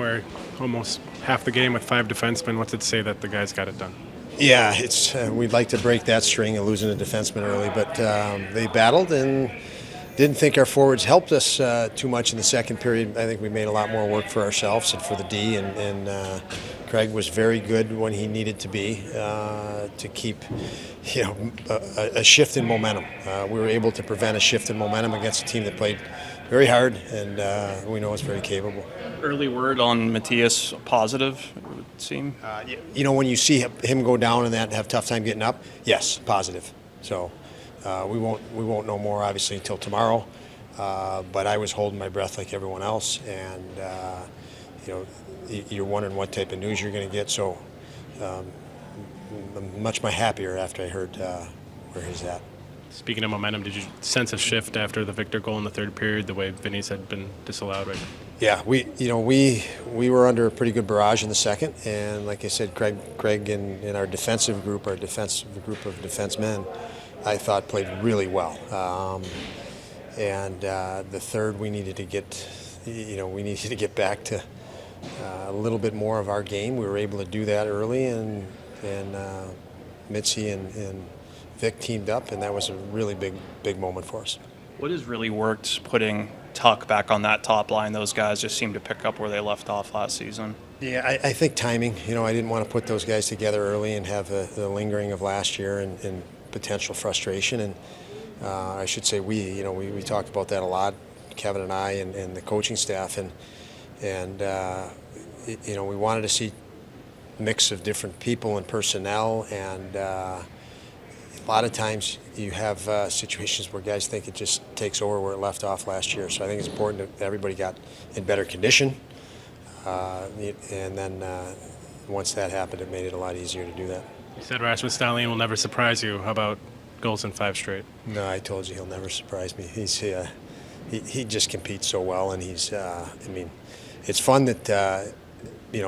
where almost half the game with 5 defensemen. What's it say that the guys got it done? Yeah, it's we'd like to break that string of losing a defenseman early, but they battled and didn't think our forwards helped us too much in the second period. I think we made a lot more work for ourselves and for the D, and Craig was very good when he needed to be to keep, a shift in momentum. We were able to prevent a shift in momentum against a team that played very hard, and we know it's very capable. Early word on Matthias positive, it would seem. When you see him go down and that have tough time getting up, yes, positive. So we won't know more obviously until tomorrow. But I was holding my breath like everyone else, and you're wondering what type of news you're going to get. So I'm much happier after I heard where he's at. Speaking of momentum, did you sense a shift after the Victor goal in the third period, the way Vinny's had been disallowed right now? Yeah, we were under a pretty good barrage in the second, and like I said, Craig in our defensive group of defensemen, I thought played really well. And the third, we needed to get back to a little bit more of our game. We were able to do that early, and Mitzi and Vic teamed up, and that was a really big moment for us. What has really worked putting Tuck back on that top line? Those guys just seem to pick up where they left off last season. Yeah, I think timing. I didn't want to put those guys together early and have the lingering of last year and potential frustration. And I should say we talked about that a lot, Kevin and I and the coaching staff, and we wanted to see a mix of different people and personnel, and a lot of times you have situations where guys think it just takes over where it left off last year. So I think it's important that everybody got in better condition, and then once that happened, it made it a lot easier to do that. You said Rasmus Dahlin will never surprise you. How about goals in 5 straight? No, I told you he'll never surprise me. He just competes so well, and he's it's fun that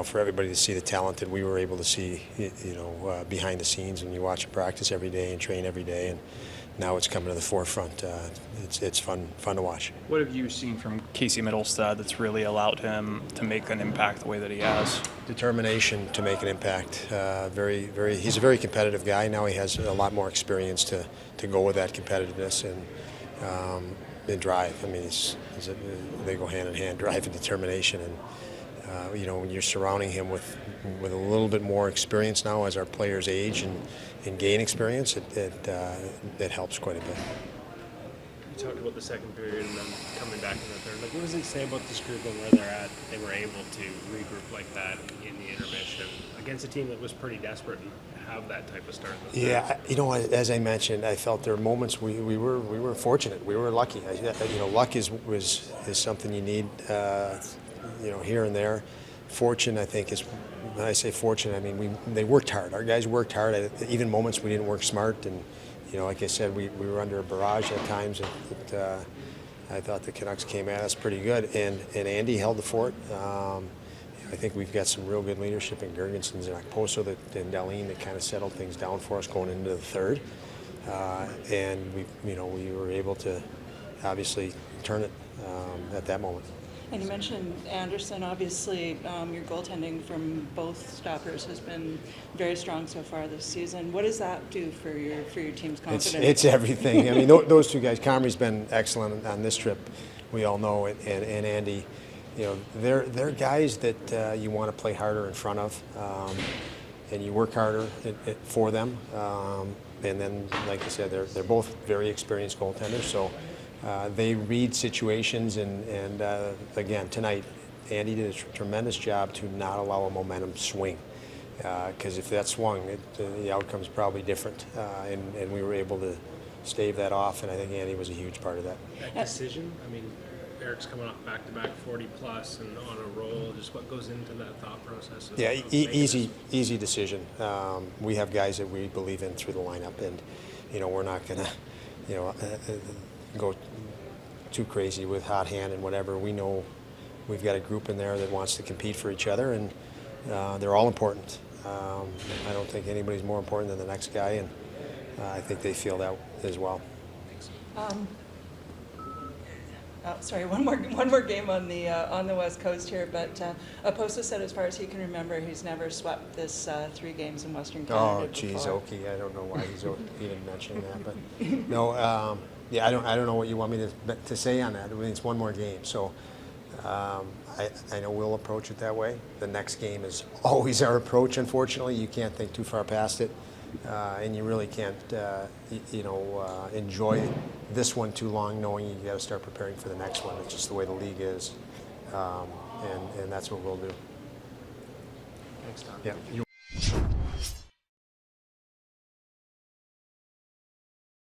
for everybody to see the talent that we were able to see behind the scenes, when you watch him practice every day and train every day, and now it's coming to the forefront. It's fun to watch. What have you seen from Casey Middlestad that's really allowed him to make an impact the way that he has? Determination to make an impact. He's a very competitive guy. Now he has a lot more experience to go with that competitiveness and drive. I mean, they go hand in hand, drive and determination. And when you're surrounding him with a little bit more experience now as our players age and gain experience, it helps quite a bit. You talked about the second period and then coming back in the third. What does it say about this group and where they're at? They were able to regroup like that in the intermission against a team that was pretty desperate and have that type of start. Yeah, as I mentioned, I felt there were moments we were fortunate. We were lucky. Luck is something you need. Here and there. Fortune, I think, is, when I say fortune, I mean they worked hard. Our guys worked hard. Even moments we didn't work smart, and like I said, we were under a barrage at times. And I thought the Canucks came at us pretty good, and Andy held the fort. I think we've got some real good leadership in Gergensen's and Okposo and Dahlin that kind of settled things down for us going into the third, and we were able to obviously turn it at that moment. And you mentioned Anderson. Obviously, your goaltending from both stoppers has been very strong so far this season. What does that do for your team's confidence? It's everything. I mean, those two guys. Comrie's been excellent on this trip. We all know it, and Andy. They're guys that you want to play harder in front of, and you work harder for them. And then, like I said, they're both very experienced goaltenders. So. They read situations, and again, tonight, Andy did a tremendous job to not allow a momentum swing, because if that swung, the outcome's probably different, and we were able to stave that off, and I think Andy was a huge part of that. That decision, I mean, Eric's coming off back-to-back 40-plus and on a roll. Just what goes into that thought process? Yeah, easy decision. We have guys that we believe in through the lineup, and we're not going to, go too crazy with hot hand and whatever. We know we've got a group in there that wants to compete for each other, and they're all important. I don't think anybody's more important than the next guy, and I think they feel that as well. one more game on the West Coast here. But Oposo said, as far as he can remember, he's never swept this 3 games in Western Canada. Oh, geez, before. Oki, I don't know why he didn't mention that, but no, yeah, I don't know what you want me to say on that. I mean, it's one more game, so I know we'll approach it that way. The next game is always our approach. Unfortunately, you can't think too far past it, and you really can't, enjoy this one too long, knowing you got to start preparing for the next one. It's just the way the league is, and that's what we'll do. Thanks, Don. Yeah.